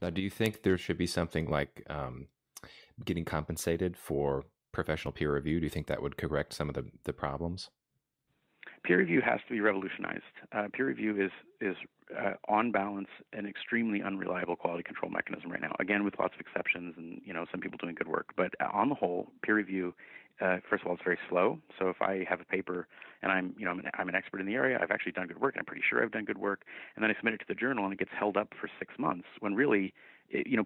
Now, do you think there should be something like getting compensated for professional peer review? Do you think that would correct some of the problems? Peer review has to be revolutionized. Peer review is on balance an extremely unreliable quality control mechanism right now. Again, with lots of exceptions, and some people doing good work. But on the whole, peer review, first of all, it's very slow. So if I have a paper and I'm an expert in the area, I've actually done good work, and I'm pretty sure I've done good work, and then I submit it to the journal, and it gets held up for 6 months. When really,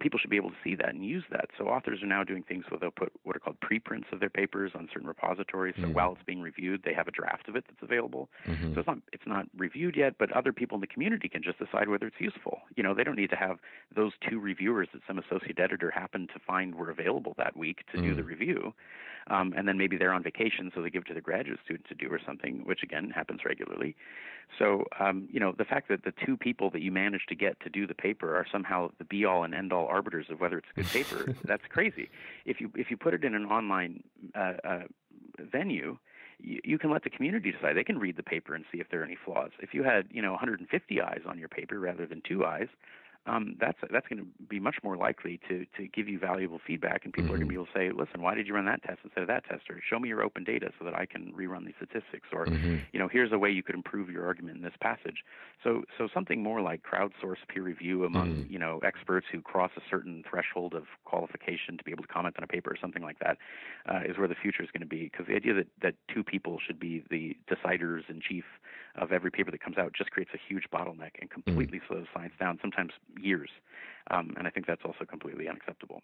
people should be able to see that and use that. So authors are now doing things where they'll put what are called preprints of their papers on certain repositories. So while it's being reviewed, they have a draft of it that's available. Mm-hmm. So it's not reviewed yet, but other people in the community can just decide whether it's useful. They don't need to have those two reviewers that some associate editor happened to find were available that week to do the review. And then maybe they're on vacation, so they give it to the graduate student to do or something, which again happens regularly. So, the fact that the two people that you manage to get to do the paper are somehow the be-all and end-all arbiters of whether it's a good paper, that's crazy. If you put it in an online venue, you can let the community decide. They can read the paper and see if there are any flaws. If you had 150 eyes on your paper rather than 2 eyes, that's going to be much more likely to give you valuable feedback, and people are going to be able to say, listen, why did you run that test instead of that test? Or show me your open data so that I can rerun these statistics. Or, here's a way you could improve your argument in this passage. So something more like crowdsourced peer review among, experts who cross a certain threshold of qualification to be able to comment on a paper or something like that is where the future is going to be. Because the idea that two people should be the deciders in chief of every paper that comes out just creates a huge bottleneck and completely slows science down, sometimes years. And I think that's also completely unacceptable.